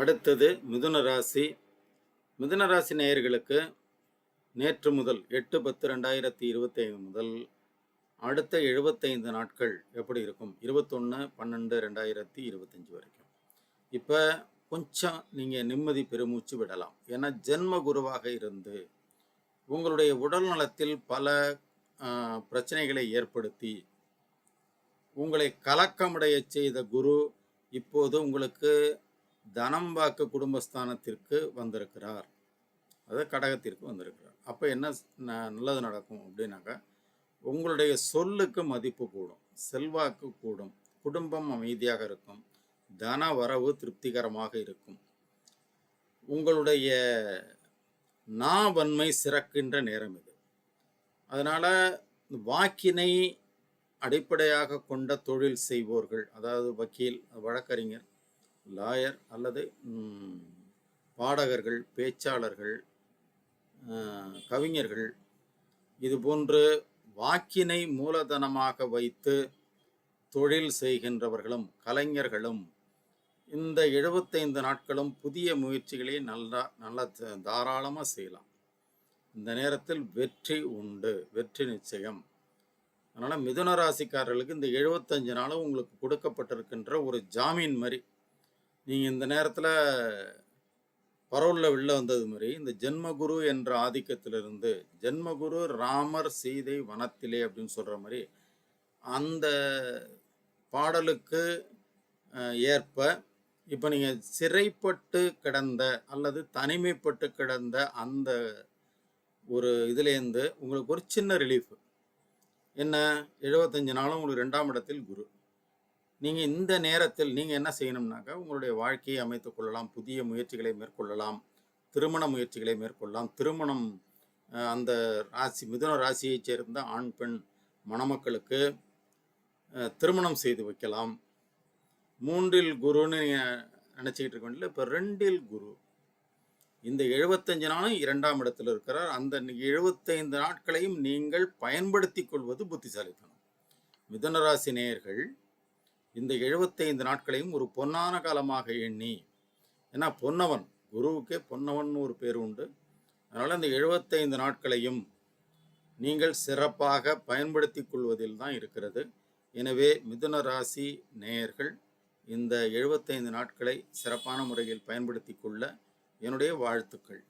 அடுத்தது மிதுன ராசி. மிதுன ராசி நேயர்களுக்கு நேற்று முதல் 8/10/2025 முதல் அடுத்த 75 நாட்கள் எப்படி இருக்கும்? 21/12/2025 வரைக்கும். இப்போ கொஞ்சம் நீங்கள் நிம்மதி பெருமூச்சு விடலாம். ஏன்னா ஜென்ம குருவாக இருந்து உங்களுடைய உடல் நலத்தில் பல பிரச்சனைகளை ஏற்படுத்தி உங்களை கலக்கமடைய செய்த குரு இப்போது உங்களுக்கு தனம் வாக்கு குடும்பஸ்தானத்திற்கு வந்திருக்கிறார். அதாவது கடகத்திற்கு வந்திருக்கிறார். அப்போ என்ன நல்லது நடக்கும் அப்படின்னாக்கா, உங்களுடைய சொல்லுக்கு மதிப்பு கூடும், செல்வாக்கு கூடும், குடும்பம் அமைதியாக இருக்கும், தன வரவு திருப்திகரமாக இருக்கும், உங்களுடைய நாவன்மை சிறக்கின்ற நேரம் இது. அதனால் வாக்கினை அடிப்படையாக கொண்ட தொழில் செய்வோர்கள், அதாவது வக்கீல், வழக்கறிஞர், லாயர் அல்லது பாடகர்கள், பேச்சாளர்கள், கவிஞர்கள், இது போன்று வாக்கினை மூலதனமாக வைத்து தொழில் செய்கின்றவர்களும் கலைஞர்களும் இந்த 75 நாட்களும் புதிய முயற்சிகளை நல்லா தாராளமாக செய்யலாம். இந்த நேரத்தில் வெற்றி உண்டு, வெற்றி நிச்சயம். அதனால் மிதுன ராசிக்காரர்களுக்கு இந்த 75 நாளும் உங்களுக்கு கொடுக்கப்பட்டிருக்கின்ற ஒரு ஜாமீன் மாதிரி. நீங்கள் இந்த நேரத்தில் பரோலில் வெளில வந்தது மாதிரி இந்த ஜென்மகுரு என்ற ஆதிக்கத்திலிருந்து, ஜென்மகுரு ராமர் சீதை வனத்திலே அப்படின்னு சொல்கிற மாதிரி அந்த பாடலுக்கு ஏற்ப இப்போ நீங்கள் சிறைப்பட்டு கிடந்த அல்லது தனிமைப்பட்டு கிடந்த அந்த ஒரு இதுலேருந்து உங்களுக்கு ஒரு சின்ன ரிலீஃப். என்ன, 75 நாளும் உங்களுக்கு 2ஆம் இடத்தில் குரு. நீங்கள் இந்த நேரத்தில் நீங்கள் என்ன செய்யணும்னாக்கா, உங்களுடைய வாழ்க்கையை அமைத்துக் கொள்ளலாம், புதிய முயற்சிகளை மேற்கொள்ளலாம், திருமண முயற்சிகளை மேற்கொள்ளலாம். திருமணம் அந்த ராசி மிதுன ராசியைச் சேர்ந்த ஆண் பெண் மணமக்களுக்கு திருமணம் செய்து வைக்கலாம். 3இல் குருன்னு நினச்சிக்கிட்டு இருக்க வேண்டிய, இப்போ 2இல் குரு. இந்த 75 நாளும் 2ஆம் இடத்தில் இருக்கிறார். அந்த 75 நாட்களையும் நீங்கள் பயன்படுத்தி கொள்வது புத்திசாலித்தனம். மிதுன ராசி நேயர்கள் இந்த 75 நாட்களையும் ஒரு பொன்னான காலமாக எண்ணி, ஏன்னா பொன்னவன், குருவுக்கே பொன்னவன் ஒரு பேர் உண்டு. அதனால் இந்த 75 நாட்களையும் நீங்கள் சிறப்பாக பயன்படுத்தி கொள்வதில் தான் இருக்கிறது. எனவே மிதுன ராசி நேயர்கள் இந்த 75 நாட்களை சிறப்பான முறையில் பயன்படுத்தி கொள்ள என்னுடைய வாழ்த்துக்கள்.